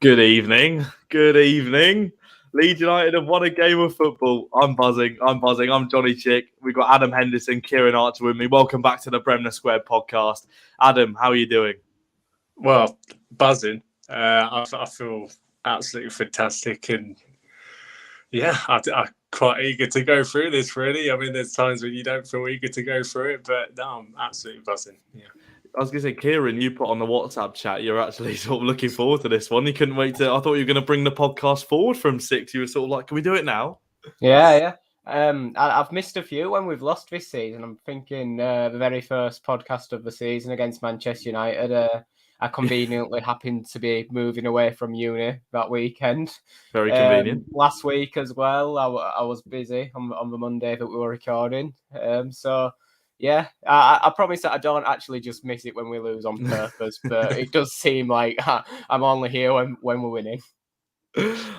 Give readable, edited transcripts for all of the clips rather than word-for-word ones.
Good evening. Good evening. Leeds United have won a game of football. I'm buzzing. I'm Johnny Chick. We've got Adam Henderson, Kieran Archer with me. Welcome back to the Bremner Square Podcast. Adam, how are you doing? Well, buzzing. I feel absolutely fantastic, and I'm quite eager to go through this. Really, I mean, there's times when you don't feel eager to go through it, but no, I'm absolutely buzzing. Yeah. I was going to say, Kieran, you put on the WhatsApp chat, you're actually sort of looking forward to this one. You couldn't wait to, I thought you were going to bring the podcast forward from 6. You were sort of like, can we do it now? Yeah. I've missed a few when we've lost this season. I'm thinking the very first podcast of the season against Manchester United. I conveniently happened to be moving away from uni that weekend. Very convenient. Last week as well, I was busy on the Monday that we were recording. Yeah, I promise that I don't actually just miss it when we lose on purpose, but it does seem like I'm only here when we're winning.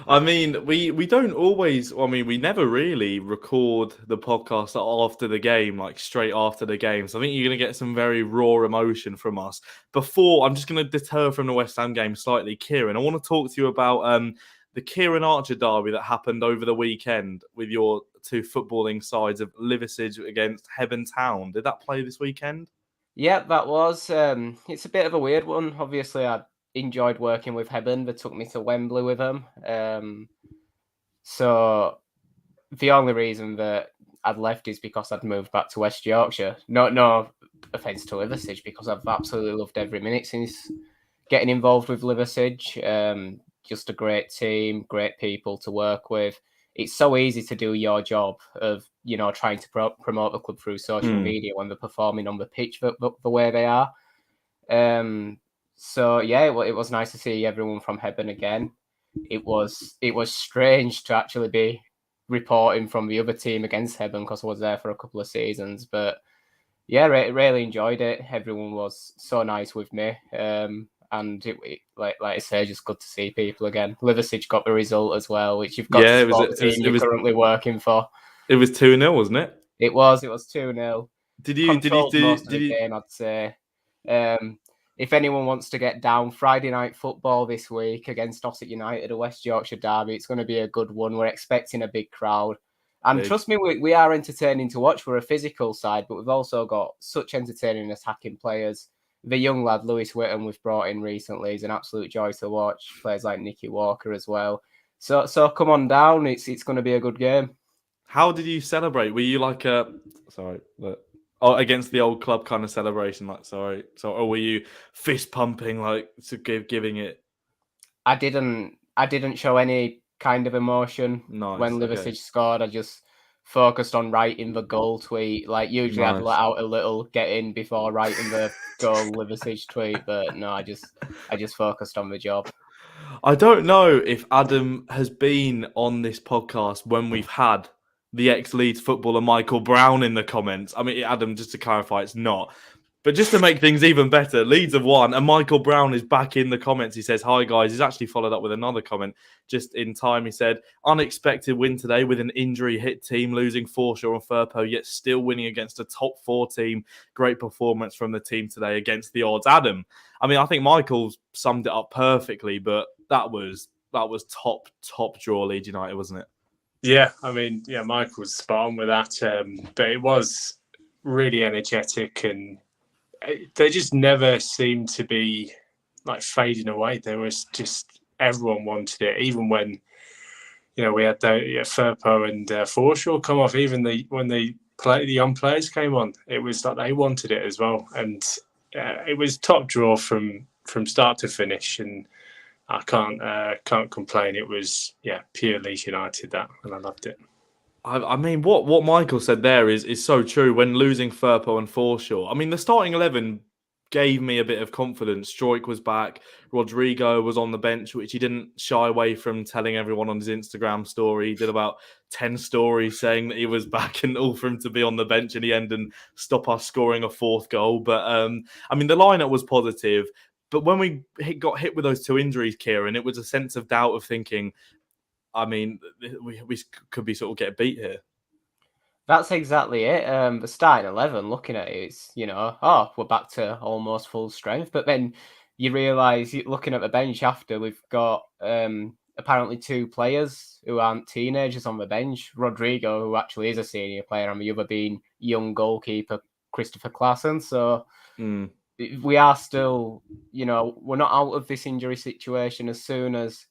I mean, we don't always, we never really record the podcast after the game, like straight after the game. So I think you're going to get some very raw emotion from us. Before, I'm just going to deter from the West Ham game slightly. Kieran, I want to talk to you about the Kieran Archer derby that happened over the weekend with your two footballing sides of Liversidge against Hebburn Town. Did that play this weekend? Yeah, that was. It's a bit of a weird one. Obviously, I enjoyed working with Hebburn. They took me to Wembley with them. So the only reason that I'd left is because I'd moved back to West Yorkshire. No offence to Liversidge, because I've absolutely loved every minute since getting involved with Liversidge. Just a great team, great people to work with. It's so easy to do your job of, trying to promote the club through social media when they're performing on the pitch the way they are. So yeah, it was nice to see everyone from Hebburn again. It was strange to actually be reporting from the other team against Hebburn because I was there for a couple of seasons. But yeah, really enjoyed it. Everyone was so nice with me. And like I say, just good to see people again. Liversidge got the result as well, which you've got to support the team you're currently working for. It was 2-0, wasn't it? It was 2-0. Did you most of the game, I'd say. If anyone wants to get down, Friday night football this week against Ossett United, a West Yorkshire derby, it's going to be a good one. We're expecting a big crowd. And trust me, we are entertaining to watch. We're a physical side, but we've also got such entertaining attacking players. The young lad, Lewis Whittam, we've brought in recently, is an absolute joy to watch. Players like Nicky Walker as well. So come on down. It's going to be a good game. How did you celebrate? Were you like against the old club kind of celebration? Or were you fist pumping, like giving it? I didn't show any kind of emotion when Liversidge scored. I just focused on writing the goal tweet. Like usually I'd let out a little get in before writing the goal Liversidge tweet, but no, I just focused on the job. I don't know if Adam has been on this podcast when we've had the ex-Leeds footballer Michael Brown in the comments. I mean, Adam, just to clarify, it's not. But just to make things even better, Leeds have won, and Michael Brown is back in the comments. He says, "Hi, guys." He's actually followed up with another comment just in time. He said, "Unexpected win today with an injury-hit team, losing Forshaw and Firpo, yet still winning against a top-4 team. Great performance from the team today against the odds." Adam, I mean, I think Michael's summed it up perfectly, but that was top draw Leeds United, wasn't it? Yeah, I mean, Michael's spot on with that. But it was really energetic, and they just never seemed to be like fading away. There was just everyone wanted it, even when we had Firpo and Forshaw come off. Even when the young players came on, it was like they wanted it as well, and it was top draw from start to finish. And I can't complain. It was pure Leeds United that, and I loved it. I mean, what Michael said there is so true. When losing Firpo and Forshaw, I mean, the starting 11 gave me a bit of confidence. Stroik was back. Rodrigo was on the bench, which he didn't shy away from telling everyone on his Instagram story. He did about 10 stories saying that he was back, and all for him to be on the bench in the end and stop us scoring a 4th goal. But I mean, the lineup was positive. But when we got hit with those 2 injuries, Kieran, it was a sense of doubt of thinking, I mean, we could be sort of get beat here. That's exactly it. The starting 11, looking at it, it's, we're back to almost full strength. But then you realise, looking at the bench after, we've got apparently 2 players who aren't teenagers on the bench. Rodrigo, who actually is a senior player, and the other being young goalkeeper Christopher Klassen. So we are still, we're not out of this injury situation. As soon as,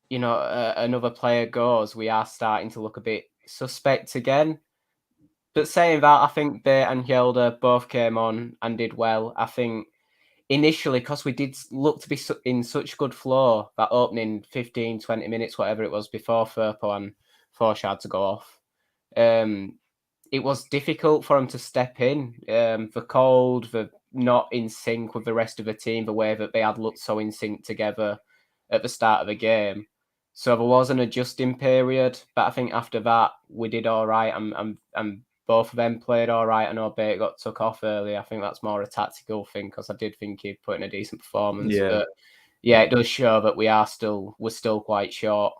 another player goes, we are starting to look a bit suspect again. But saying that, I think Bate and Hjelde both came on and did well. I think initially, because we did look to be in such good flow, that opening 15, 20 minutes, whatever it was, before Firpo and Forsh had to go off, it was difficult for them to step in. The cold, the not in sync with the rest of the team, the way that they had looked so in sync together at the start of the game. So there was an adjusting period, but I think after that, we did all right, and both of them played all right. I know Bate got took off early. I think that's more a tactical thing, because I did think he'd put in a decent performance. Yeah. But yeah, it does show that we're still quite short.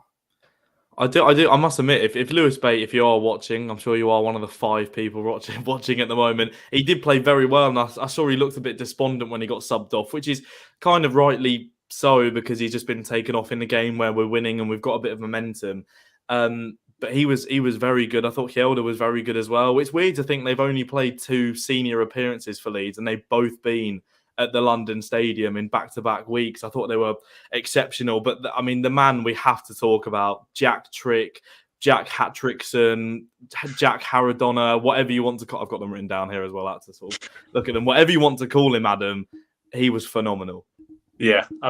I must admit, if Lewis Bate, if you are watching, I'm sure you are one of the 5 people watching at the moment. He did play very well, and I saw he looked a bit despondent when he got subbed off, which is kind of rightly so, because he's just been taken off in the game where we're winning and we've got a bit of momentum. But he was very good. I thought Hjelde was very good as well. It's weird to think they've only played 2 senior appearances for Leeds, and they've both been at the London Stadium in back-to-back weeks. I thought they were exceptional. But the man we have to talk about, Jack Hattrickson, Jack Haradonna, whatever you want to call. I've got them written down here as well. That's all. Look at them. Whatever you want to call him, Adam. He was phenomenal. Yeah, I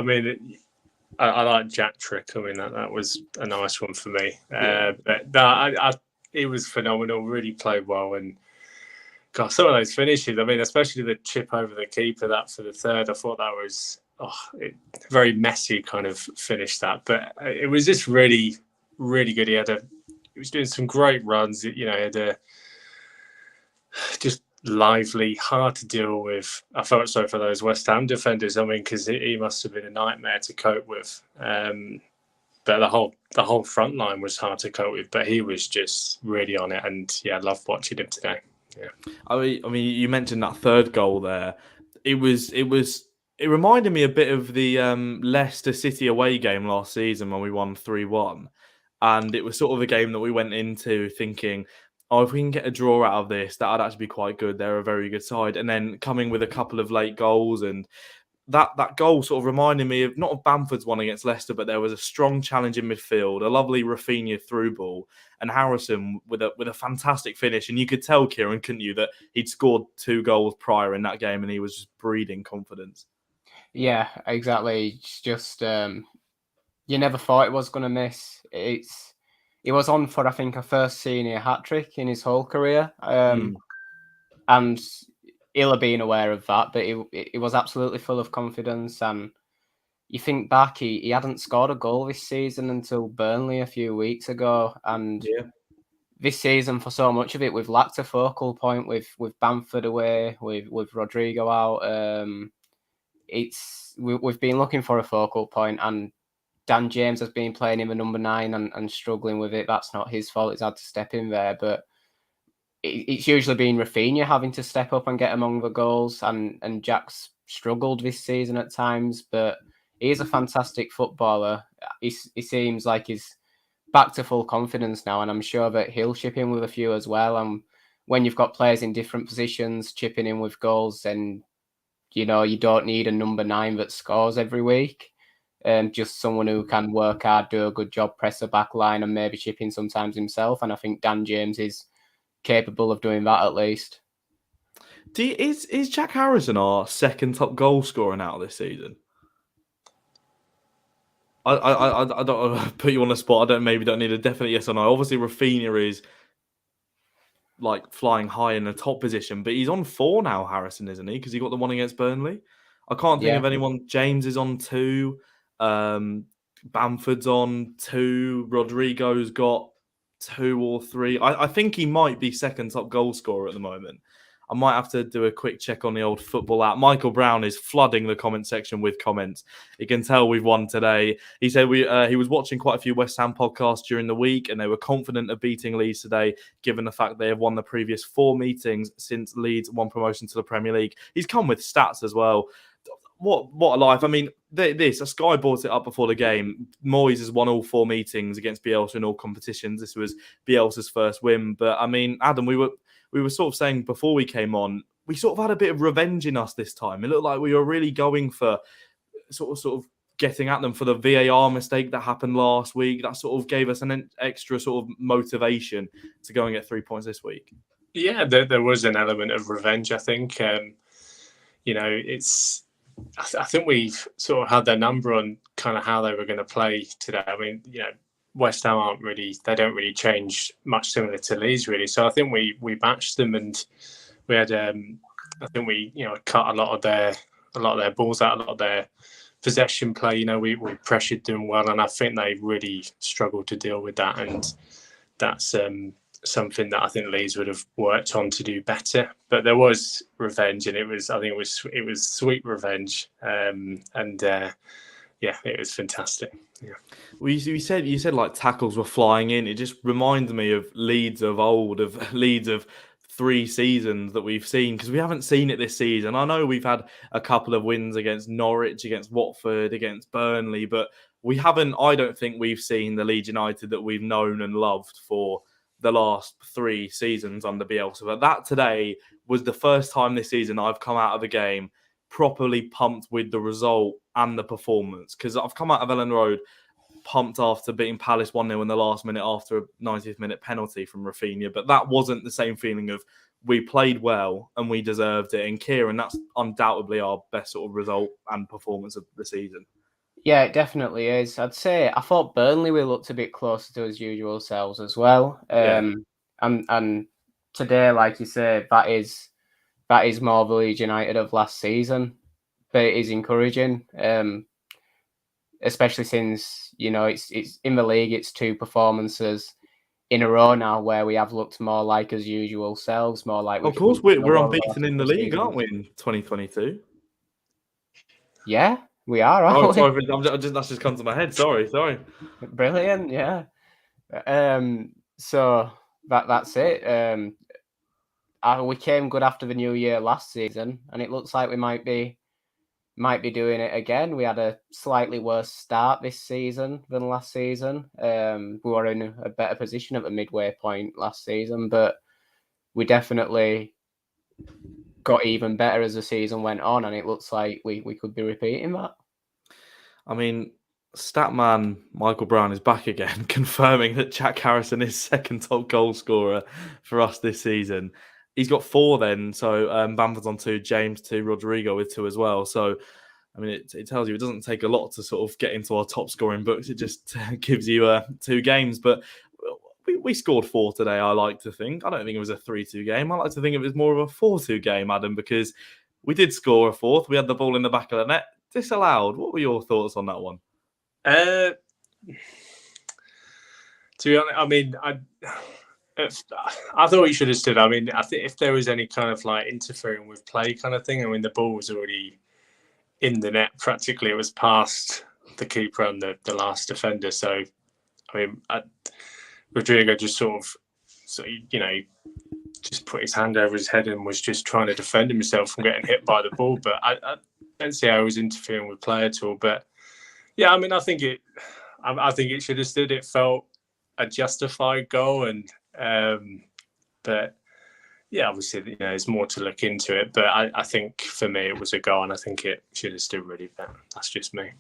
like Jack Trick. That was a nice one for me. Yeah. He was phenomenal. Really played well, and God, some of those finishes. Especially the chip over the keeper, that for the third. I thought that was very messy kind of finish, that, but it was just really, really good. He was doing some great runs. He had a just lively, hard to deal with. I felt sorry for those West Ham defenders. Because he must have been a nightmare to cope with. But the whole front line was hard to cope with. But he was just really on it, and I loved watching him today. Yeah. You mentioned that third goal there. It reminded me a bit of the Leicester City away game last season when we won 3-1, and it was sort of a game that we went into thinking, if we can get a draw out of this, that would actually be quite good. They're a very good side. And then coming with a couple of late goals, and that goal sort of reminded me of, not of Bamford's one against Leicester, but there was a strong challenge in midfield, a lovely Rafinha through ball, and Harrison with a fantastic finish. And you could tell, Kieran, couldn't you, that he'd scored 2 goals prior in that game, and he was just breeding confidence. Yeah, exactly. It's just you never thought it was going to miss. He was on for, I think, a first senior hat-trick in his whole career. And he'll have been aware of that, but he was absolutely full of confidence. And you think back, he hadn't scored a goal this season until Burnley a few weeks ago. And this season, for so much of it, we've lacked a focal point with Bamford away, with Rodrigo out. We've been looking for a focal point, and Dan James has been playing him a number 9 and struggling with it. That's not his fault. He's had to step in there. But it's usually been Rafinha having to step up and get among the goals. And Jack's struggled this season at times. But he is a fantastic footballer. He seems like he's back to full confidence now. And I'm sure that he'll chip in with a few as well. And when you've got players in different positions chipping in with goals, then, you don't need a number 9 that scores every week. Just someone who can work hard, do a good job, press the back line, and maybe chip in sometimes himself. And I think Dan James is capable of doing that at least. Is Jack Harrison our second top goal scorer now this season? I don't put you on the spot. Maybe don't need a definite yes or no. Obviously, Rafinha is like flying high in the top position, but he's on 4 now, Harrison, isn't he? Because he got the one against Burnley. I can't think of anyone. James is on 2. Bamford's on 2. Rodrigo's got 2 or 3. I think he might be second top goal scorer at the moment. I might have to do a quick check on the old football app. Michael Brown is flooding the comment section with comments. You can tell we've won today. He said he was watching quite a few West Ham podcasts during the week, and they were confident of beating Leeds today, given the fact they have won the previous 4 meetings since Leeds won promotion to the Premier League. He's come with stats as well. what a life. I mean, Sky brought it up before the game. Moyes has won all 4 meetings against Bielsa in all competitions. This was Bielsa's first win. But I mean, Adam, we were sort of saying before we came on, we sort of had a bit of revenge in us this time. It looked like we were really going for sort of getting at them for the VAR mistake that happened last week. That sort of gave us an extra sort of motivation to go and get 3 points this week. Yeah, there was an element of revenge, I think. I think we've sort of had their number on kind of how they were going to play today. I mean, West Ham they don't really change much similar to Leeds, really. So I think we matched them, and we had, I think we, cut a lot of their balls out, a lot of their possession play. We pressured them well, and I think they really struggled to deal with that. And that's something that I think Leeds would have worked on to do better. But there was revenge, and it was sweet revenge. It was fantastic. Yeah. Well, you said like tackles were flying in. It just reminded me of Leeds of old, of Leeds of 3 seasons that we've seen, because we haven't seen it this season. I know we've had a couple of wins against Norwich, against Watford, against Burnley, but we haven't. I don't think we've seen the Leeds United that we've known and loved for the last 3 seasons under Bielsa. But that today was the first time this season I've come out of a game properly pumped with the result and the performance, because I've come out of Ellen Road pumped after beating Palace 1-0 in the last minute after a 90th minute penalty from Rafinha. But that wasn't the same feeling of we played well and we deserved it. And Kieran, that's undoubtedly our best sort of result and performance of the season. Yeah, it definitely is. I'd say I thought Burnley we looked a bit closer to his usual selves as well. And today, like you say, that is more the Leeds United of last season. But it is encouraging, especially since it's in the league. It's 2 performances in a row now where we have looked more like as usual selves, more like. Of course, we're unbeaten in the league, aren't we? In 2022. Yeah. We are, aren't we? Sorry, that's just come to my head. Sorry. Brilliant, yeah. So that's it. We came good after the new year last season, and it looks like we might be doing it again. We had a slightly worse start this season than last season. We were in a better position at the midway point last season, but we definitely got even better as the season went on, and it looks like we could be repeating that. I mean, Statman Michael Brown is back again, confirming that Jack Harrison is second top goal scorer for us this season. He's got 4 then, so Bamford's on 2, James 2, Rodrigo with 2 as well. So, I mean, it tells you it doesn't take a lot to sort of get into our top scoring books. It just gives you 2 games, but we scored 4 today, I like to think. I don't think it was a 3-2 game. I like to think it was more of a 4-2 game, Adam, because we did score a 4th. We had the ball in the back of the net. Disallowed. What were your thoughts on that one? To be honest, I mean, I thought he should have stood. I mean, I think if there was any kind of like interfering with play kind of thing, I mean, the ball was already in the net practically. It was past the keeper and the last defender. So, I mean, Rodrigo just just put his hand over his head and was just trying to defend himself from getting hit by the ball. But I don't see how he was interfering with play at all. But yeah, I mean, I think it should have stood. It felt a justified goal, and but yeah, obviously, there's more to look into it. But I think for me, it was a goal, and I think it should have stood really bad. That's just me.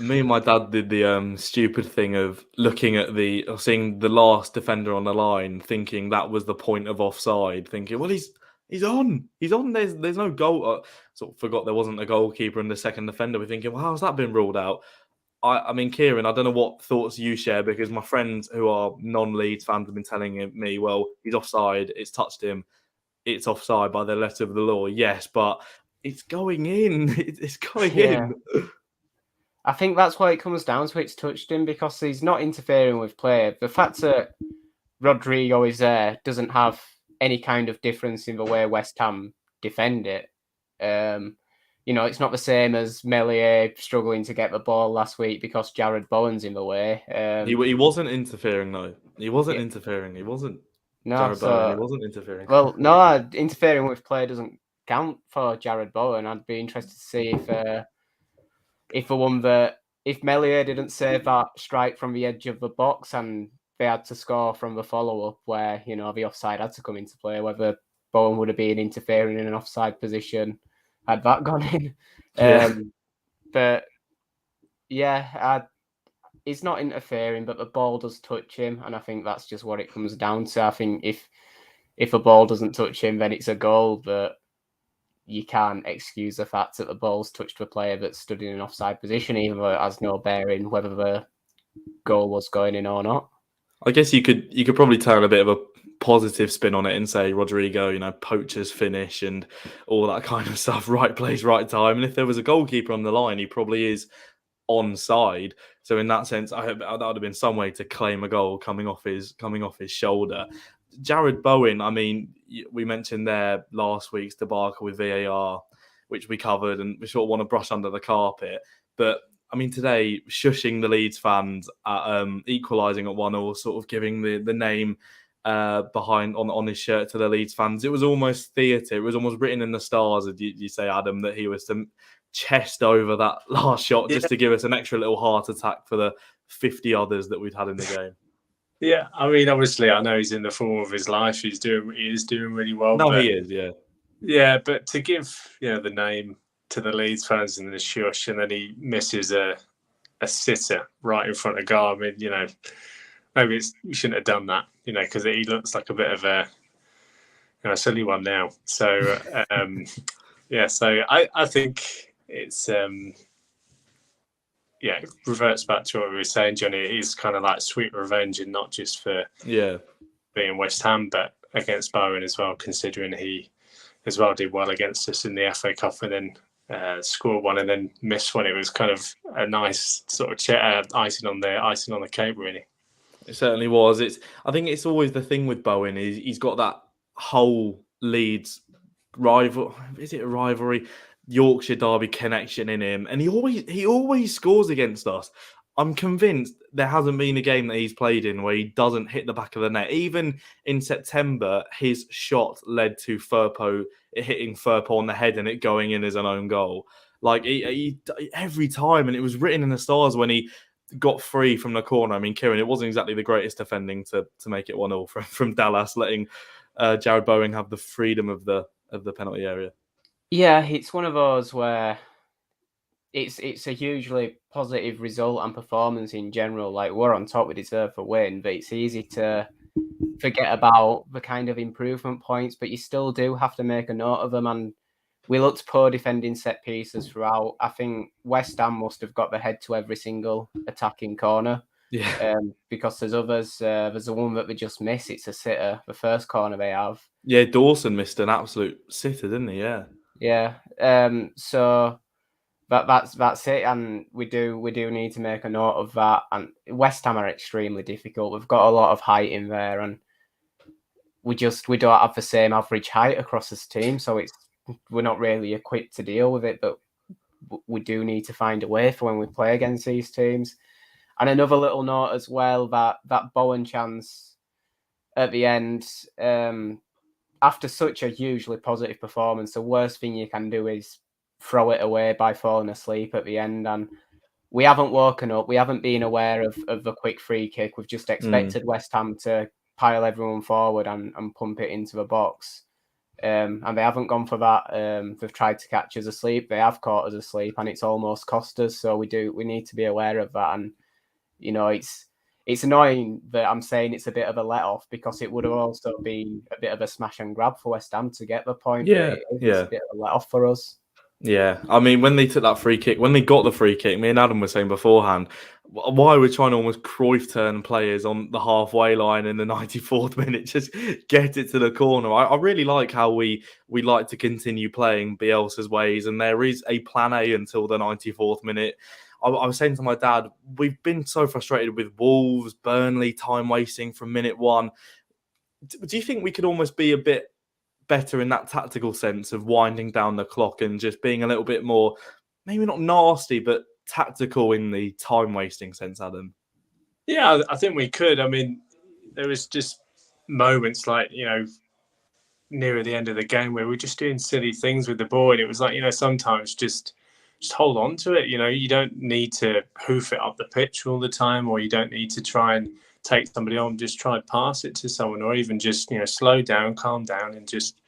Me and my dad did the stupid thing of seeing the last defender on the line, thinking that was the point of offside, thinking, well, he's on. There's no goal. Sort of forgot there wasn't a goalkeeper and the second defender. We're thinking, well, how's that been ruled out? I mean, Kieran, I don't know what thoughts you share, because my friends who are non-Leeds fans have been telling me, well, he's offside. It's touched him. It's offside by the letter of the law. Yes, but it's going in. It's going in. I think that's why it comes down to. It's touched him because he's not interfering with play. The fact that Rodrigo is there doesn't have any kind of difference in the way West Ham defend it. It's not the same as Meslier struggling to get the ball last week because Jared Bowen's in the way. He wasn't interfering, though. He wasn't interfering. He wasn't. No, Jared Bowen, he wasn't interfering. Well, no, interfering with play doesn't count for Jared Bowen. I'd be interested to see if Melier didn't save that strike from the edge of the box and they had to score from the follow-up where, the offside had to come into play, whether Bowen would have been interfering in an offside position had that gone in. But yeah, he's not interfering, but the ball does touch him, and I think that's just what it comes down to. I think if a ball doesn't touch him, then it's a goal, but you can't excuse the fact that the ball's touched a player that's stood in an offside position, even though it has no bearing whether the goal was going in or not. I guess you could probably turn a bit of a positive spin on it and say Rodrigo, poacher's finish and all that kind of stuff. Right place, right time. And if there was a goalkeeper on the line, he probably is onside. So in that sense, that would have been some way to claim a goal coming off his shoulder. Jared Bowen, I mean, we mentioned there last week's debacle with VAR, which we covered, and we sort of want to brush under the carpet. But I mean, today, shushing the Leeds fans at equalising at 1-1, sort of giving the name behind on his shirt to the Leeds fans. It was almost theatre. It was almost written in the stars, as you say, Adam, that he was to chest over that last shot just to give us an extra little heart attack for the 50 others that we'd had in the game. Yeah, I mean, obviously, I know he's in the form of his life. He is doing really well. No, he is, yeah. Yeah, but to give the name to the Leeds fans in the shush, and then he misses a sitter right in front of goal. I mean, maybe we shouldn't have done that, because he looks like a bit of a silly one now. So so I think it's it reverts back to what we were saying, Johnny. It is kind of like sweet revenge, and not just for being West Ham, but against Bowen as well, considering he as well did well against us in the FA Cup and then scored one and then missed one. It was kind of a nice sort of icing on the cake, really. It certainly was. I think it's always the thing with Bowen is he's got that whole Leeds rivalry, Yorkshire derby connection in him, and he always scores against us. I'm convinced there hasn't been a game that he's played in where he doesn't hit the back of the net. Even in September, his shot led to hitting Firpo on the head and it going in as an own goal. Like he every time, and it was written in the stars when he got free from the corner. I mean, Kieran, it wasn't exactly the greatest defending to make it 1-0 from Dallas, letting Jared Bowen have the freedom of the penalty area. Yeah, it's one of those where it's a hugely positive result and performance in general. Like, we're on top, we deserve a win, but it's easy to forget about the kind of improvement points, but you still do have to make a note of them. And we looked poor defending set pieces throughout. I think West Ham must have got the head to every single attacking corner. Yeah. Because there's others. There's the one that they just miss. It's a sitter, the first corner they have. Yeah, Dawson missed an absolute sitter, didn't he? Yeah. Yeah. So that's it, and we do need to make a note of that. And West Ham are extremely difficult. We've got a lot of height in there, and we don't have the same average height across this team, so we're not really equipped to deal with it. But we do need to find a way for when we play against these teams. And another little note as well, that Bowen chance at the end, after such a hugely positive performance, the worst thing you can do is throw it away by falling asleep at the end. And we haven't woken up. We haven't been aware of the quick free kick. We've just expected West Ham to pile everyone forward and pump it into the box. And they haven't gone for that. They've tried to catch us asleep. They have caught us asleep, and it's almost cost us. So we need to be aware of that. And it's annoying that I'm saying it's a bit of a let-off, because it would have also been a bit of a smash and grab for West Ham to get the point. Yeah, it's a bit of a let-off for us. Yeah, I mean, when they took that free kick, when they got the free kick, me and Adam were saying beforehand, why we're trying to almost Cruyff turn players on the halfway line in the 94th minute, just get it to the corner. I really like how we like to continue playing Bielsa's ways, and there is a plan A until the 94th minute. I was saying to my dad, we've been so frustrated with Wolves, Burnley, time wasting from minute one. Do you think we could almost be a bit better in that tactical sense of winding down the clock and just being a little bit more, maybe not nasty, but tactical in the time wasting sense, Adam? Yeah, I think we could. I mean, there was just moments like, nearer the end of the game where we're just doing silly things with the ball. And it was like, sometimes just just hold on to it. You don't need to hoof it up the pitch all the time, or you don't need to try and take somebody on. Just try and pass it to someone, or even just slow down, calm down, and just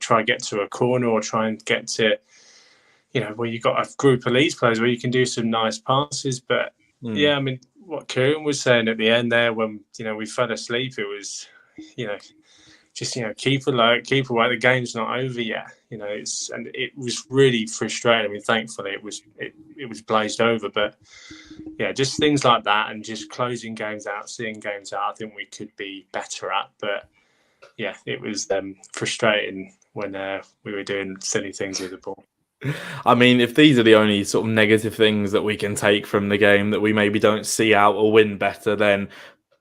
try and get to a corner, or try and get to where you've got a group of Leeds players where you can do some nice passes. But yeah, I mean, what Kieran was saying at the end there, when we fell asleep, it was just keep alert, keep away. The game's not over yet. And it was really frustrating. I mean, thankfully it was blazed over, but yeah, just things like that, and just closing games out, seeing games out, I think we could be better at. But yeah, it was frustrating when we were doing silly things with the ball. I mean, if these are the only sort of negative things that we can take from the game, that we maybe don't see out or win better, then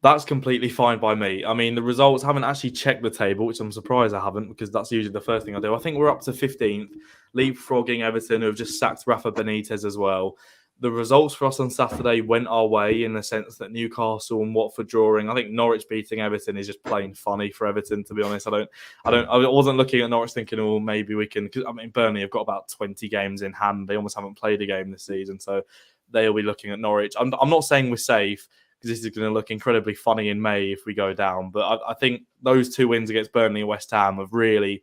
that's completely fine by me. I mean, the results, haven't actually checked the table, which I'm surprised I haven't, because that's usually the first thing I do. I think we're up to 15th, leapfrogging Everton, who have just sacked Rafa Benitez as well. The results for us on Saturday went our way, in the sense that Newcastle and Watford drawing. I think Norwich beating Everton is just plain funny for Everton, to be honest. I wasn't looking at Norwich thinking, oh, maybe we can. Cause, I mean, Burnley have got about 20 games in hand. They almost haven't played a game this season, so they'll be looking at Norwich. I'm not saying we're safe, because this is going to look incredibly funny in May if we go down. But I think those 2 wins against Burnley and West Ham have really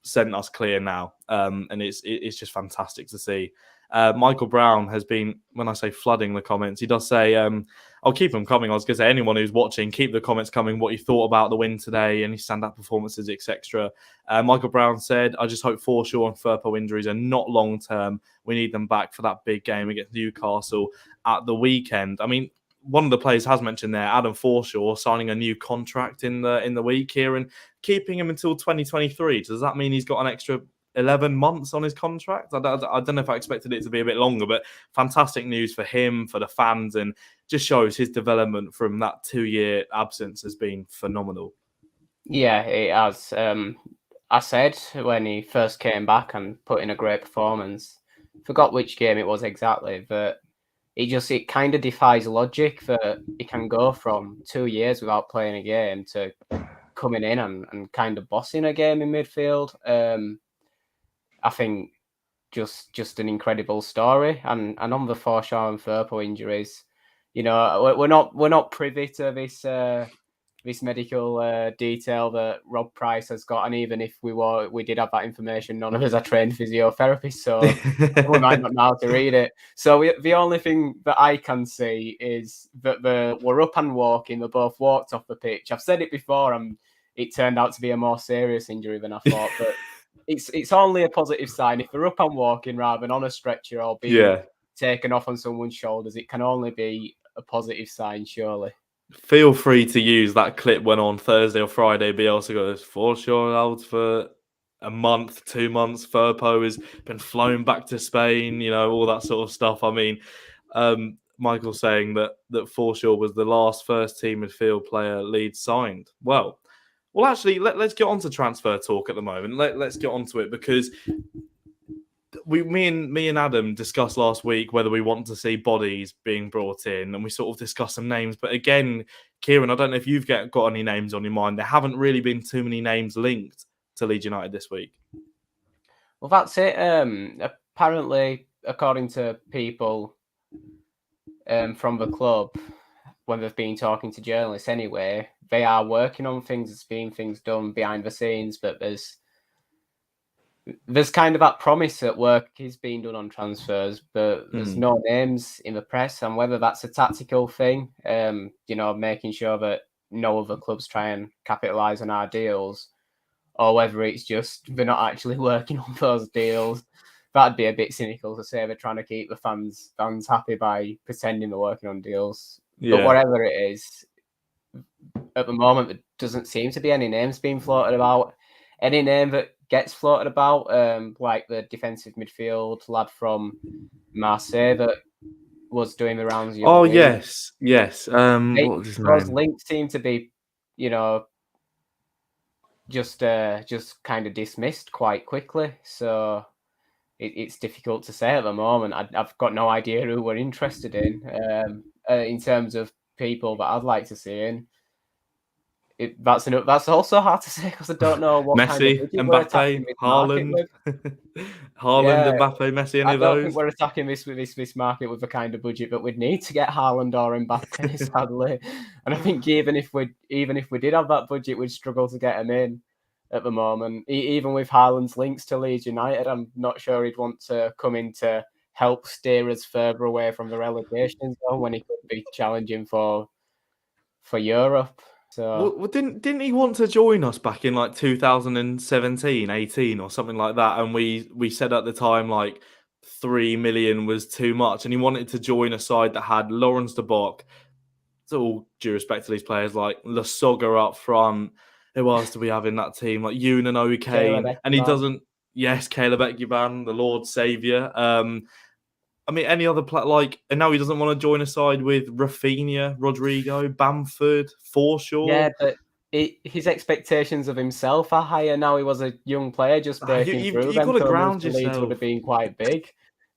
sent us clear now. And it's just fantastic to see. Michael Brown has been, when I say flooding the comments, he does say, I'll keep them coming. I was going to say, anyone who's watching, keep the comments coming, what you thought about the win today, any stand-up performances, etc. Michael Brown said, I just hope Forshaw and Firpo injuries are not long-term. We need them back for that big game against Newcastle at the weekend. I mean, one of the players has mentioned there, Adam Forshaw, signing a new contract in the week here and keeping him until 2023. Does that mean he's got an extra 11 months on his contract? I don't know if I expected it to be a bit longer, but fantastic news for him, for the fans, and just shows his development from that 2-year absence has been phenomenal. Yeah, it has. I said when he first came back and put in a great performance, forgot which game it was exactly, but it kind of defies logic that he can go from 2 years without playing a game to coming in and kind of bossing a game in midfield. I think just an incredible story. And on the Forshaw and Firpo injuries, we're not privy to this medical detail that Rob Price has got, and even if we did have that information, none of us are trained physiotherapists, so we might not know how to read it. So the only thing that I can see is that we're up and walking. They both walked off the pitch. I've said it before, and it turned out to be a more serious injury than I thought, but it's only a positive sign. If they're up and walking rather than on a stretcher or being taken off on someone's shoulders, it can only be a positive sign, surely. Feel free to use that clip when on Thursday or Friday Bielsa goes, Forshaw out for a month, 2 months. Firpo has been flown back to Spain, all that sort of stuff. I mean, Michael saying that Forshaw was the last first-team midfield player Leeds signed. Well, actually, let's get on to transfer talk at the moment. Let's get on to it, because me and Adam discussed last week whether we want to see bodies being brought in, and we sort of discussed some names. But again, Kieran, I don't know if you've got any names on your mind. There haven't really been too many names linked to Leeds United this week. Well, that's it. Apparently, according to people from the club, when they've been talking to journalists anyway, they are working on things. There's been things done behind the scenes, but there's kind of that promise that work is being done on transfers, but there's no names in the press. And whether that's a tactical thing, making sure that no other clubs try and capitalise on our deals, or whether it's just they're not actually working on those deals, that'd be a bit cynical to say they're trying to keep the fans happy by pretending they're working on deals. Yeah. But whatever it is, at the moment, there doesn't seem to be any names being floated about. Any name that gets floated about, like the defensive midfield lad from Marseille that was doing the rounds. Oh, yes. What was his name? Those links seem to be, just kind of dismissed quite quickly. So it's difficult to say at the moment. I've got no idea who we're interested in terms of people that I'd like to see in. That's also hard to say because I don't know what kind of Messi, budget we're attacking Mbappe, this market Haaland, with. Haaland, Yeah, Mbappe, Messi, any I of don't think those? we're attacking this market with the kind of budget that we'd need to get Haaland or Mbappe, sadly. And I think even if we did have that budget, we'd struggle to get him in at the moment. Even with Haaland's links to Leeds United, I'm not sure he'd want to come in to help steer us further away from the relegation zone when he could be challenging for Europe. So Well, didn't he want to join us back in like 2017, 18 or something like that? And we said at the time like 3 million was too much, and he wanted to join a side that had Lawrence de Bock. It's all due respect to these players like Lasogga up front. Who else do we have in that team? Like Yoon and O'Kane, Caleb and he Ekuban. doesn't. Yes, Caleb Ekuban, the Lord Savior. I mean, any other like, and now he doesn't want to join a side with Rafinha, Rodrigo, Bamford, Forshaw. Yeah, but his expectations of himself are higher now. He was a young player just breaking through. You've got to ground Leeds yourself. would have been quite big.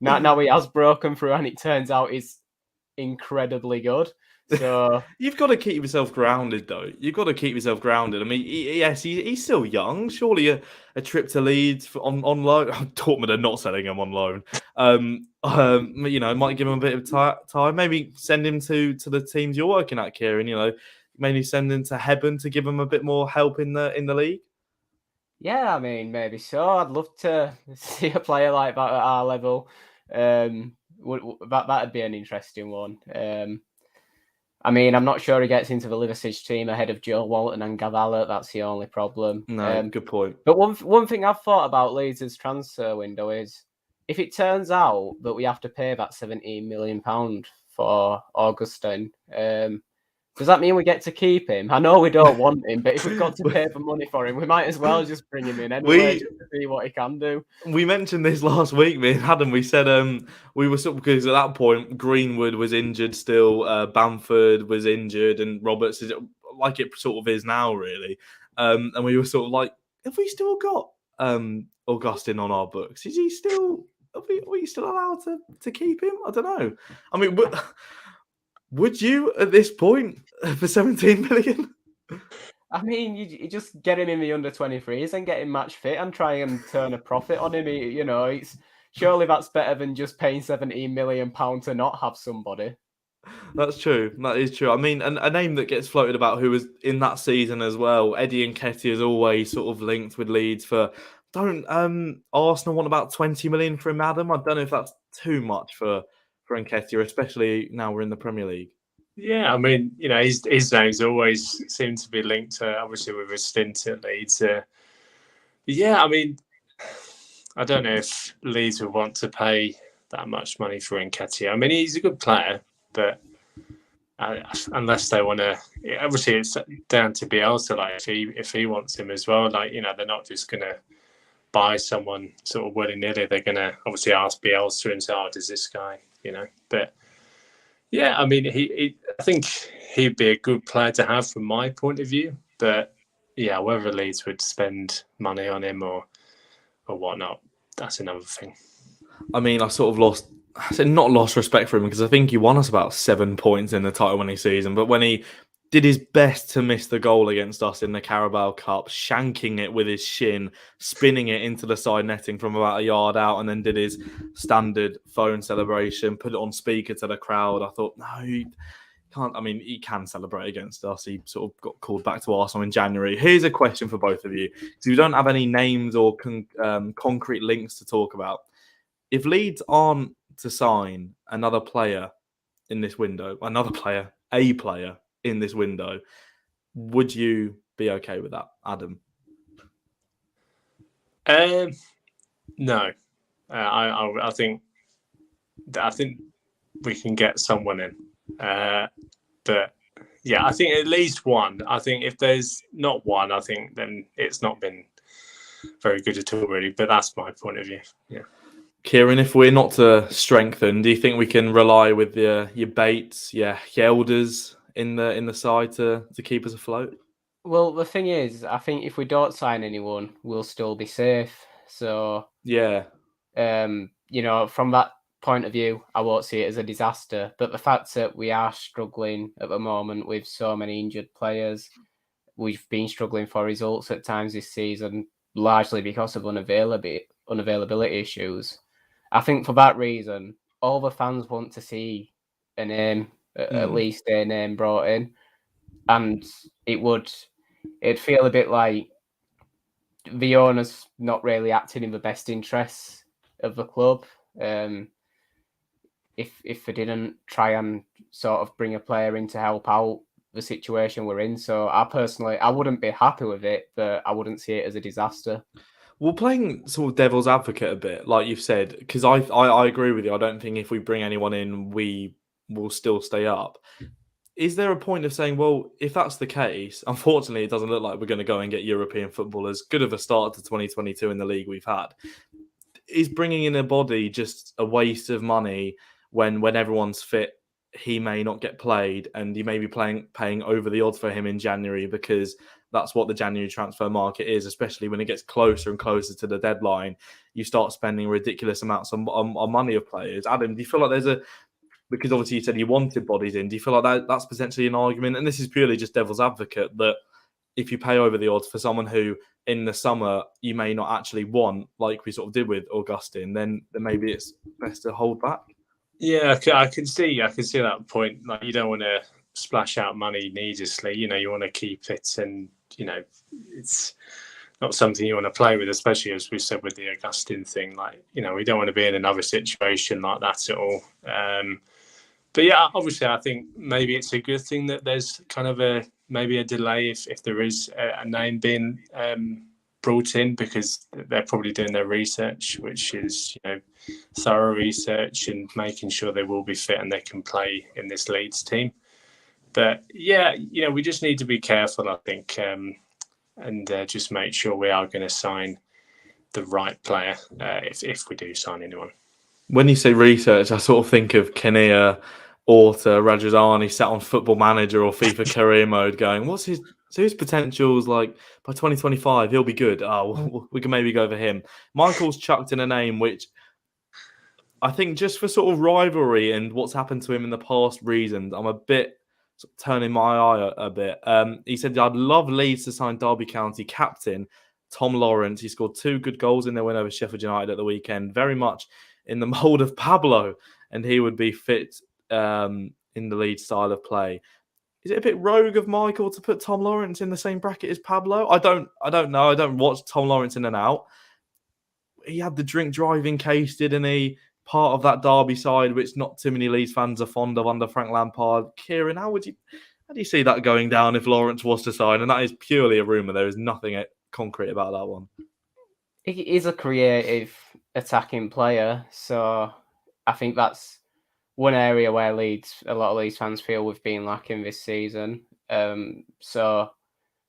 Now he has broken through, and it turns out he's incredibly good. So you've got to keep yourself grounded, though. You've got to keep yourself grounded. I mean, he's still young. Surely a trip to Leeds on loan. Dortmund are not selling him on loan. Might give him a bit of time. Maybe send him to the teams you're working at, Kieran. Maybe send him to Hebburn to give him a bit more help in the league. Yeah, I mean, maybe so. I'd love to see a player like that at our level. That'd be an interesting one. I mean, I'm not sure he gets into the Liverpool team ahead of Joe Walton and Gavala. That's the only problem. No, good point. But one thing I've thought about Leeds' transfer window is if it turns out that we have to pay that £17 million for Augustin, does that mean we get to keep him? I know we don't want him, but if we've got to pay for money for him, we might as well just bring him in anyway just to see what he can do. We mentioned this last week, me and Adam. We said we were sort of, because at that point Greenwood was injured still, Bamford was injured, and Roberts is like it sort of is now, really. And we were sort of like, have we still got Augustin on our books? Is he still? Are we still allowed to keep him? I don't know. I mean, would you at this point for 17 million? I mean, you just get him in the under 23s and get him match fit and try and turn a profit on him. It's surely that's better than just paying £17 million to not have somebody. That's true. That is true. I mean, a name that gets floated about who was in that season as well. Eddie Nketiah is always sort of linked with Leeds for. Don't Arsenal want about 20 million for him, Adam? I don't know if that's too much for Nketiah, especially now we're in the Premier League. Yeah, I mean, his name's always seemed to be linked to, obviously, with his stint at Leeds. Yeah, I mean, I don't know if Leeds would want to pay that much money for Nketiah. I mean, he's a good player, but unless they want to, obviously, it's down to Bielsa. Like, if he wants him as well, like, they're not just going to buy someone sort of willy-nilly. They're going to obviously ask Bielsa and say, "Oh, does this guy?" But. Yeah, I mean, I think he'd be a good player to have from my point of view. But yeah, whether Leeds would spend money on him or whatnot, that's another thing. I mean, I not lost respect for him because I think he won us about 7 points in the title winning season. But when he did his best to miss the goal against us in the Carabao Cup, shanking it with his shin, spinning it into the side netting from about a yard out, and then did his standard phone celebration, put it on speaker to the crowd. I thought, no, he can't. I mean, he can celebrate against us. He sort of got called back to Arsenal in January. Here's a question for both of you. Because we don't have any names or concrete links to talk about. If Leeds aren't to sign a player in this window in this window, would you be okay with that, Adam? No, I think we can get someone in, but yeah, I think at least one. I think if there's not one, I think then it's not been very good at all, really. But that's my point of view. Yeah. Kieran, if we're not to strengthen, do you think we can rely with your Bates, Yelders in the side to keep us afloat? Well, the thing is, I think if we don't sign anyone, we'll still be safe. So yeah, from that point of view, I won't see it as a disaster. But the fact that we are struggling at the moment with so many injured players, we've been struggling for results at times this season, largely because of unavailability issues. I think for that reason, all the fans want to see a name, at least a name brought in, and it'd feel a bit like the owner's not really acting in the best interests of the club. If they didn't try and sort of bring a player in to help out the situation we're in. So I wouldn't be happy with it, but I wouldn't see it as a disaster. Well, playing sort of devil's advocate a bit, like you've said, because I agree with you. I don't think if we bring anyone in, we will still stay up. Is there a point of saying, well, if that's the case, unfortunately, it doesn't look like we're going to go and get European football as good of a start to 2022 in the league we've had. Is bringing in a body just a waste of money when everyone's fit? He may not get played, and you may be paying over the odds for him in January because that's what the January transfer market is, especially when it gets closer and closer to the deadline. You start spending ridiculous amounts on money of players. Adam, do you feel like because obviously you said you wanted bodies in, do you feel like that's potentially an argument? And this is purely just devil's advocate, that if you pay over the odds for someone who in the summer you may not actually want, like we sort of did with Augustine, then maybe it's best to hold back. Yeah, I can see that point. Like, you don't want to splash out money needlessly. You want to keep it, and it's not something you want to play with, especially as we said with the Augustine thing. Like, we don't want to be in another situation like that at all. But yeah, obviously, I think maybe it's a good thing that there's kind of maybe a delay if there is a name being brought in, because they're probably doing their research, which is thorough research and making sure they will be fit and they can play in this Leeds team. But yeah, we just need to be careful, I think, and just make sure we are going to sign the right player if we do sign anyone. When you say research, I sort of think of Kinnear, Orta, Rajazani sat on Football Manager or FIFA career mode going, what's his potentials like by 2025? He'll be good. We can maybe go for him. Michael's chucked in a name which I think, just for sort of rivalry and what's happened to him in the past reasons, I'm a bit sort of turning my eye a bit. He said, I'd love Leeds to sign Derby County captain Tom Lawrence. He scored 2 good goals in their win over Sheffield United at the weekend, very much in the mould of Pablo, and he would be fit in the Leeds style of play. Is it a bit rogue of Michael to put Tom Lawrence in the same bracket as Pablo? I don't know. I don't watch Tom Lawrence in and out. He had the drink driving case, didn't he? Part of that Derby side, which not too many Leeds fans are fond of under Frank Lampard. Kieran, how do you see that going down if Lawrence was to sign? And that is purely a rumour. There is nothing concrete about that one. He is a creative attacking player, so I think that's one area where a lot of Leeds fans feel we've been lacking this season. So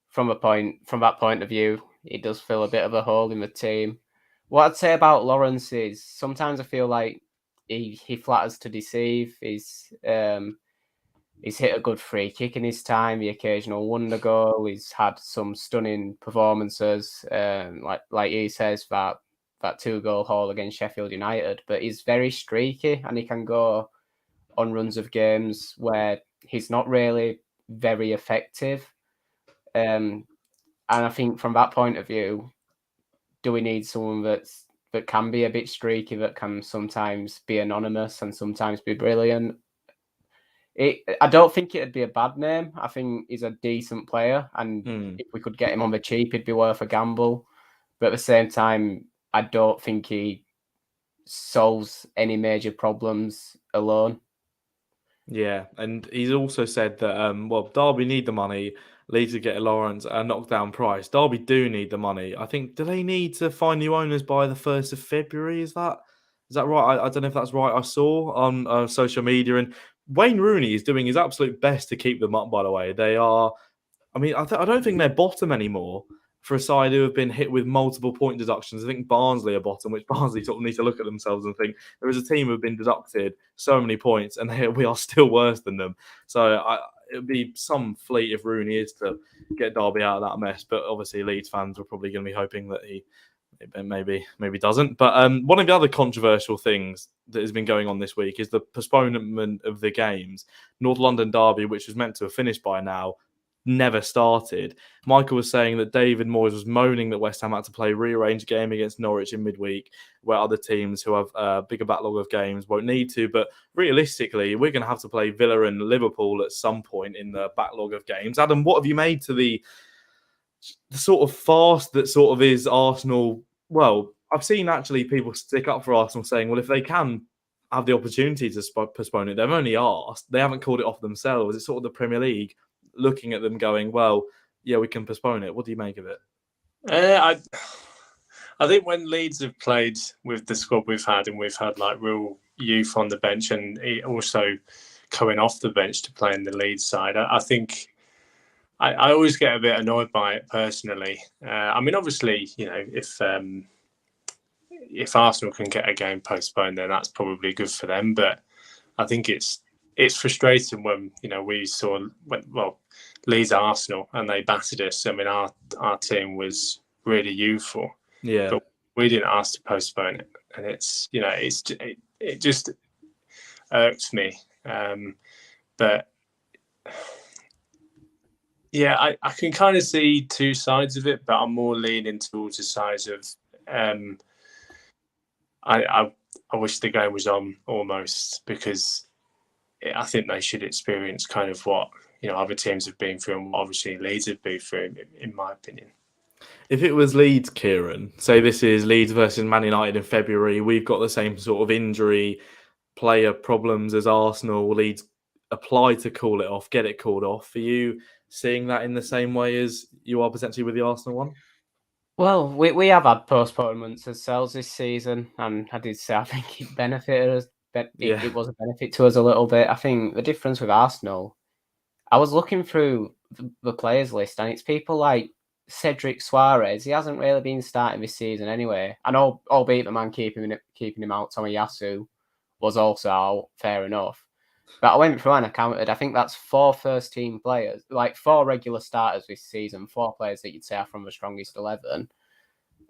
from that point of view, it does fill a bit of a hole in the team. What I'd say about Lawrence is sometimes I feel like he flatters to deceive. He's hit a good free kick in his time, the occasional wonder goal. He's had some stunning performances, like he says, that 2-goal haul against Sheffield United. But he's very streaky, and he can go on runs of games where he's not really very effective. And I think from that point of view, do we need someone that can be a bit streaky, that can sometimes be anonymous and sometimes be brilliant? I don't think it'd be a bad name. I think he's a decent player, and if we could get him on the cheap, it'd be worth a gamble. But at the same time, I don't think he solves any major problems alone. Yeah, and he's also said that, Derby need the money, Leeds to get Lawrence at a knockdown price. Derby do need the money. I think, do they need to find new owners by the 1st of February? Is that right? I don't know if that's right. I saw on social media, and Wayne Rooney is doing his absolute best to keep them up, by the way. They are, I don't think they're bottom anymore for a side who have been hit with multiple point deductions. I think Barnsley are bottom, which Barnsley sort of need to look at themselves and think, there is a team who have been deducted so many points and we are still worse than them. So it would be some fleet if Rooney is to get Derby out of that mess. But obviously Leeds fans are probably going to be hoping that he maybe doesn't. But one of the other controversial things that has been going on this week is the postponement of the games. North London Derby, which was meant to have finished by now, never started. Michael was saying that David Moyes was moaning that West Ham had to play a rearranged game against Norwich in midweek, where other teams who have a bigger backlog of games won't need to. But realistically, we're going to have to play Villa and Liverpool at some point in the backlog of games. Adam, what have you made to the sort of farce that sort of is Arsenal? Well, I've seen actually people stick up for Arsenal saying, well, if they can have the opportunity to postpone it, they've only asked. They haven't called it off themselves. It's sort of the Premier League looking at them going, well, yeah, we can postpone it. What do you make of it? I think when Leeds have played with the squad we've had, and we've had like real youth on the bench and also coming off the bench to play in the Leeds side, I think I always get a bit annoyed by it personally. I mean, obviously, you know, if Arsenal can get a game postponed, then that's probably good for them. But I think it's frustrating when, you know, we saw Leeds Arsenal and they battered us. I mean, our team was really youthful, but we didn't ask to postpone it, and it's, you know, it just irks me. But yeah, I can kind of see two sides of it, but I'm more leaning towards the side of I wish the game was on almost, because I think they should experience kind of what, you know, other teams have been through and what obviously Leeds have been through, in my opinion. If it was Leeds, Kieran, say this is Leeds versus Man United in February, we've got the same sort of injury, player problems as Arsenal. Leeds apply to call it off, get it called off. Are you seeing that in the same way as you are potentially with the Arsenal one? Well, we have had postponements ourselves this season, and I did say I think it benefited us. But it was a benefit to us a little bit. I think the difference with Arsenal, I was looking through the players list, and it's people like Cedric Suarez. He hasn't really been starting this season anyway. I know, albeit the man keeping him out, Tomiyasu, was also out, fair enough. But I went through and I counted, I think that's 4 first-team players, like 4 regular starters this season, 4 players that you'd say are from the strongest 11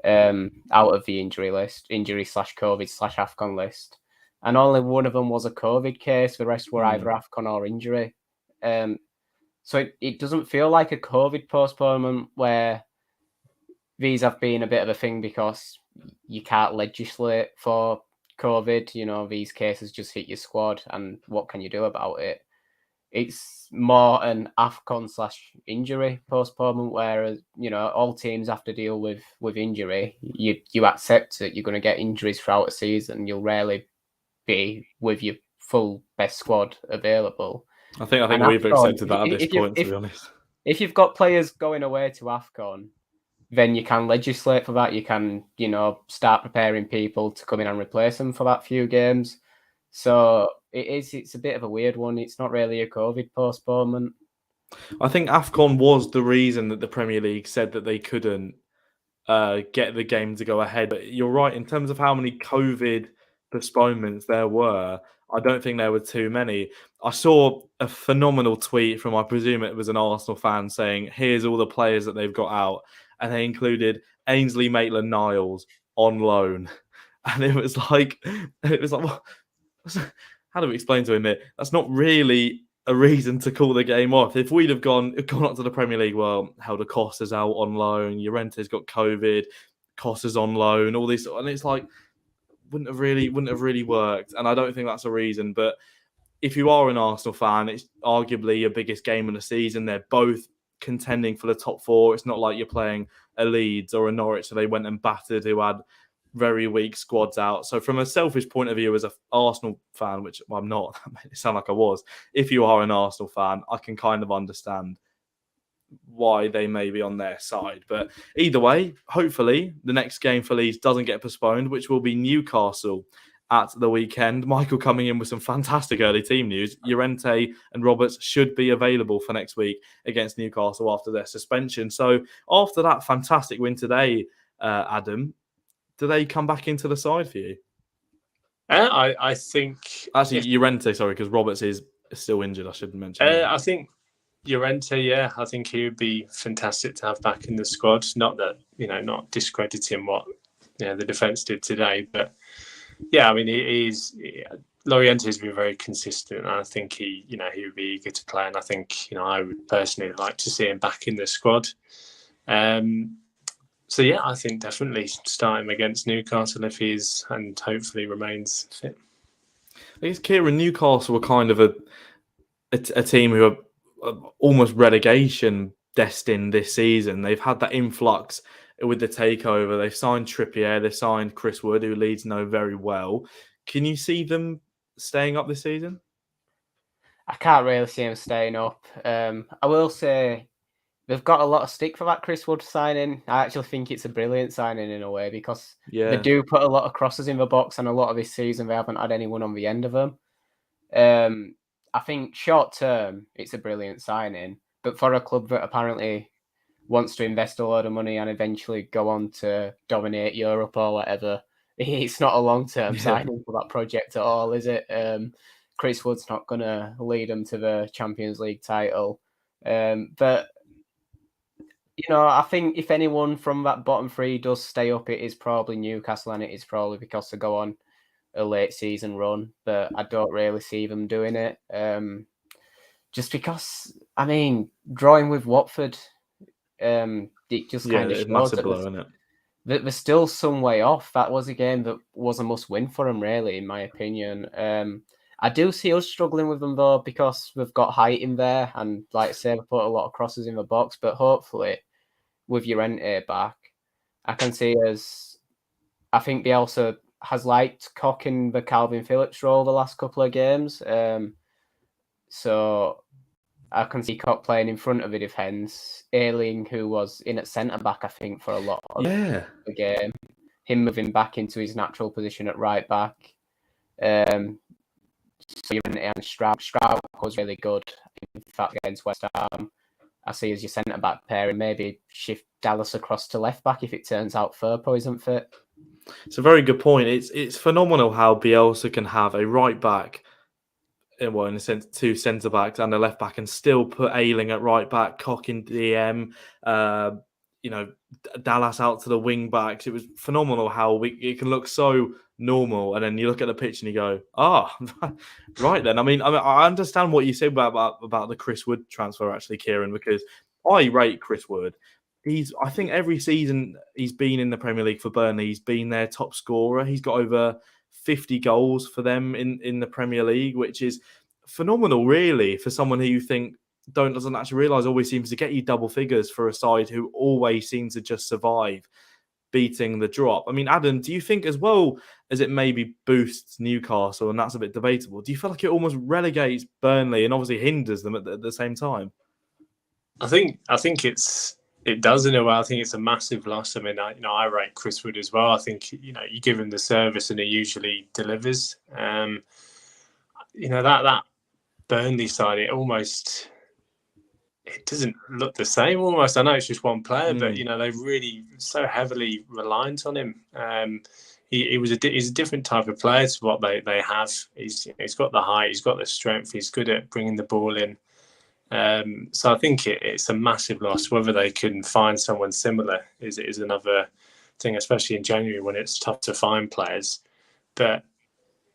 out of the injury/COVID/AFCON list. And only one of them was a COVID case. The rest were either AFCON or injury. So it doesn't feel like a COVID postponement where these have been a bit of a thing because you can't legislate for COVID. You know, these cases just hit your squad, and what can you do about it? It's more an AFCON/injury postponement, whereas, you know, all teams have to deal with injury. You accept that you're going to get injuries throughout a season. You'll rarely be with your full best squad available. I think we've accepted that at this point, to be honest. If you've got players going away to AFCON, then you can legislate for that. You can, you know, start preparing people to come in and replace them for that few games. So it's a bit of a weird one. It's not really a COVID postponement. I think AFCON was the reason that the Premier League said that they couldn't get the game to go ahead. But you're right, in terms of how many COVID postponements there were, I don't think there were too many. I saw a phenomenal tweet from, I presume it was an Arsenal fan, saying, here's all the players that they've got out. And they included Ainsley Maitland-Niles on loan. And it was like, well, how do we explain to him it? That's not really a reason to call the game off. If we'd have gone up to the Premier League, well, Helder Costa's out on loan, Llorente's got COVID, Costa's on loan, all this, and it's like, wouldn't have really worked. And I don't think that's a reason. But if you are an Arsenal fan, it's arguably your biggest game of the season. They're both contending for the top 4. It's not like you're playing a Leeds or a Norwich, so they went and battered, who had very weak squads out. So from a selfish point of view, as an Arsenal fan, which I'm not, that made it sound like I was, if you are an Arsenal fan, I can kind of understand why they may be on their side. But either way, hopefully the next game for Leeds doesn't get postponed, which will be Newcastle at the weekend. Michael coming in with some fantastic early team news. Llorente and Roberts should be available for next week against Newcastle after their suspension. So after that fantastic win today, Adam, do they come back into the side for you? I think... Actually, Llorente, sorry, because Roberts is still injured, I should mention. I think Llorente, yeah, I think he would be fantastic to have back in the squad. Not that, you know, not discrediting what, you know, the defence did today, but yeah, I mean, Loriente has been very consistent, and I think he would be eager to play, and I think I would personally like to see him back in the squad. So yeah, I think definitely start him against Newcastle if he is, and hopefully remains fit. I guess Kieran, Newcastle were kind of a team who are almost relegation destined this season. They've had that influx with the takeover. They've signed Trippier, they've signed Chris Wood, who Leeds know very well. Can you see them staying up this season? I can't really see them staying up. I will say they've got a lot of stick for that Chris Wood signing. I actually think it's a brilliant signing in a way because they do put a lot of crosses in the box, and a lot of this season they haven't had anyone on the end of them. I think short term it's a brilliant signing, but for a club that apparently wants to invest a lot of money and eventually go on to dominate Europe or whatever, it's not a long-term signing for that project at all, is it? Chris Wood's not going to lead them to the Champions League title. But, I think if anyone from that bottom three does stay up, it is probably Newcastle, and it is probably because they go on a late season run. But I don't really see them doing it. Just because, drawing with Watford, it just kind of shows massive blow, isn't it? They're still some way off. That was a game that was a must-win for them, really, in my opinion. I do see us struggling with them, though, because we've got height in there, and, like I say, we put a lot of crosses in the box, but hopefully, with Llorente back, I can see us... I think Bielsa has liked cocking the Calvin Phillips role the last couple of games, so... I can see Koch playing in front of the defence. Ayling, who was in at centre-back, I think, for a lot of the game. Him moving back into his natural position at right-back. And Stroud was really good, in fact, against West Ham. I see as your centre-back pair, and maybe shift Dallas across to left-back if it turns out Firpo isn't fit. It's a very good point. It's phenomenal how Bielsa can have a right-back, well, in a sense, two centre backs and a left back, and still put Ayling at right back, Koch in DM, Dallas out to the wing backs. It was phenomenal how it can look so normal, and then you look at the pitch and you go, right then. I understand what you said about the Chris Wood transfer, actually, Kieran, because I rate Chris Wood. I think every season he's been in the Premier League for Burnley, he's been their top scorer. He's got over 50 goals for them in the Premier League, which is phenomenal, really, for someone who you think doesn't actually realise always seems to get you double figures for a side who always seems to just survive beating the drop. Adam, do you think, as well as it maybe boosts Newcastle, and that's a bit debatable, do you feel like it almost relegates Burnley and obviously hinders them at the same time? I think it does in a way. I think it's a massive loss. I rate Chris Wood as well. I think you give him the service and he usually delivers. That Burnley side, it doesn't look the same. Almost, I know it's just one player, but they're really so heavily reliant on him. He's a different type of player to what they have. He's got the height, he's got the strength, he's good at bringing the ball in. So I think it's a massive loss. Whether they can find someone similar is another thing, especially in January when it's tough to find players. But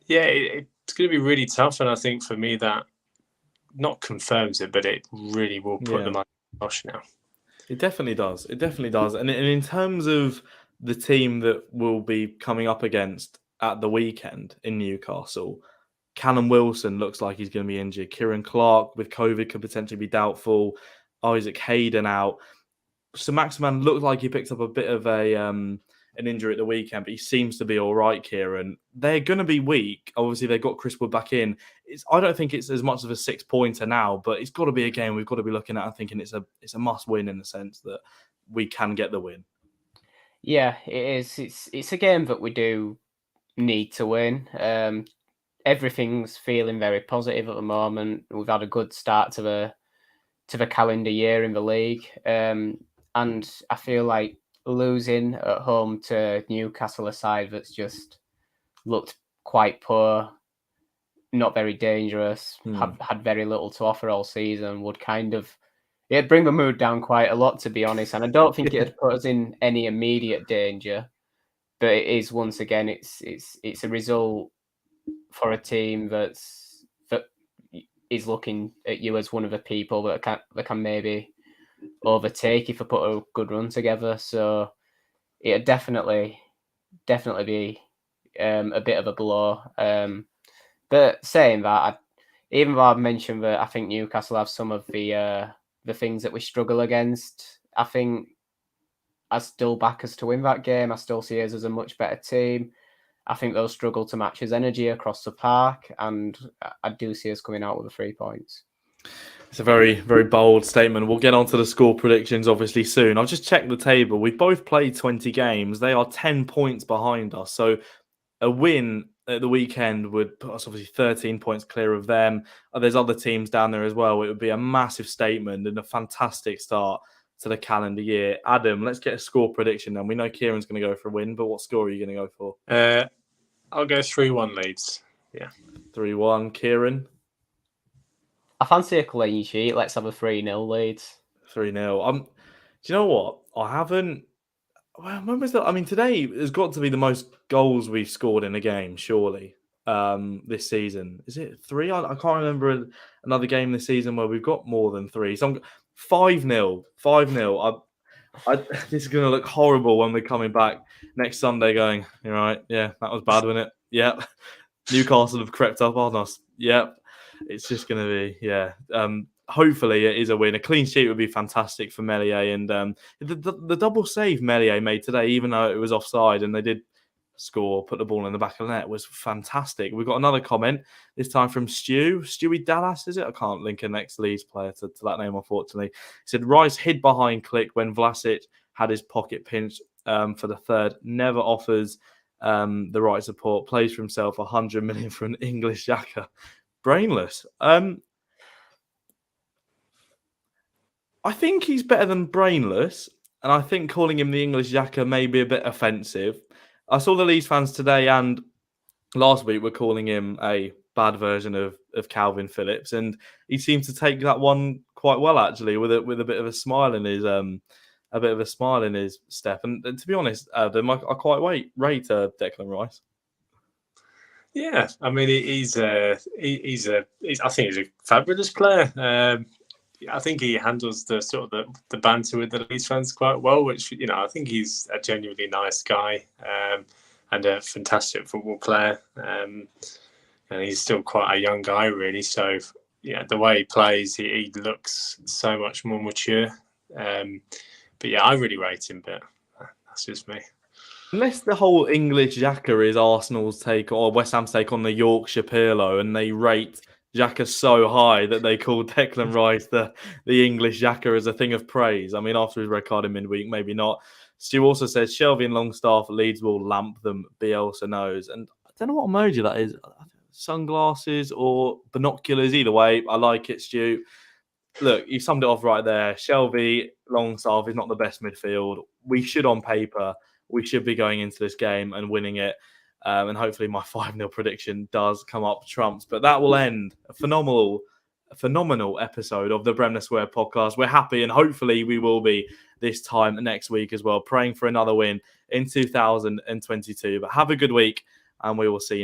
yeah, it's going to be really tough, and I think for me that not confirms it, but it really will put them on gosh now. It definitely does. And in terms of the team that will be coming up against at the weekend in Newcastle, Callum Wilson looks like he's going to be injured. Kieran Clark with COVID could potentially be doubtful. Isaac Hayden out. So Maximan looked like he picked up a bit of an injury at the weekend, but he seems to be all right, Kieran. They're going to be weak. Obviously, they've got Chris Wood back in. I don't think it's as much of a 6-pointer now, but it's got to be a game we've got to be looking at and thinking it's a must-win in the sense that we can get the win. Yeah, it is. It's a game that we do need to win. Everything's feeling very positive at the moment. We've had a good start to the calendar year in the league, and I feel like losing at home to Newcastle, a side that's just looked quite poor, not very dangerous, had very little to offer all season, would it'd bring the mood down quite a lot, to be honest. And I don't think it'd put us in any immediate danger, but it is, once again, it's a result for a team that is looking at you as one of the people that can maybe overtake if I put a good run together. So it'd definitely be a bit of a blow. But saying that, even though I've mentioned that I think Newcastle have some of the things that we struggle against, I think I still back us to win that game. I still see us as a much better team. I think they'll struggle to match his energy across the park, and I do see us coming out with the 3 points. It's a very, very bold statement. We'll get on to the score predictions obviously soon. I've just checked the table. We've both played 20 games. They are 10 points behind us. So a win at the weekend would put us obviously 13 points clear of them. There's other teams down there as well. It would be a massive statement and a fantastic start to the calendar year. Adam, let's get a score prediction then. We know Kieran's going to go for a win, but what score are you going to go for? I'll go 3-1 Leeds. Yeah. 3-1. Kieran? I fancy a clean sheet. Let's have a 3-0 Leeds. 3-0. Do you know what? I haven't... Well, when was that? I mean, today has got to be the most goals we've scored in a game, surely, this season. Is it 3? I can't remember another game this season where we've got more than 3. So I'm 5-0. 5-0. This is going to look horrible when we're coming back next Sunday going, you're right, yeah, that was bad, wasn't it? Yeah. Newcastle have crept up on us. Yep. It's just going to be, yeah. Hopefully it is a win. A clean sheet would be fantastic for Meslier. And the double save Meslier made today, even though it was offside and they did score, put the ball in the back of the net, was fantastic. We've got another comment, this time from Stewie Dallas, is it? I can't link a next Leeds player to that name, unfortunately. He said, Rice hid behind Click when Vlasic had his pocket pinched for the third. Never offers the right support. Plays for himself. 100 million for an English Xhaka. Brainless. I think he's better than brainless, and I think calling him the English Xhaka may be a bit offensive. I saw the Leeds fans today and last week were calling him a bad version of Calvin Phillips, and he seemed to take that one quite well actually, with a bit of a smile in his step. And to be honest, Adam, I quite rate Declan Rice. Yeah, I mean I think he's a fabulous player. I think he handles the sort of the banter with the Leeds fans quite well, which, you know, I think he's a genuinely nice guy and a fantastic football player. And he's still quite a young guy, really. So, yeah, the way he plays, he looks so much more mature. But yeah, I really rate him, but that's just me. Unless the whole English Xhaka is Arsenal's take or West Ham's take on the Yorkshire Pirlo, and they rate Xhaka so high that they called Declan Rice the English Xhaka as a thing of praise. I mean, after his red card in midweek, maybe not. Stu also says Shelby and Longstaff, Leeds will lamp them. Bielsa knows. And I don't know what emoji that is. Sunglasses or binoculars. Either way, I like it, Stu. Look, you summed it off right there. Shelby, Longstaff is not the best midfield. We should, on paper, we should be going into this game and winning it. And hopefully my 5-0 prediction does come up trumps. But that will end a phenomenal episode of the Bremner Square Podcast. We're happy, and hopefully we will be this time next week as well, praying for another win in 2022. But have a good week, and we will see you next.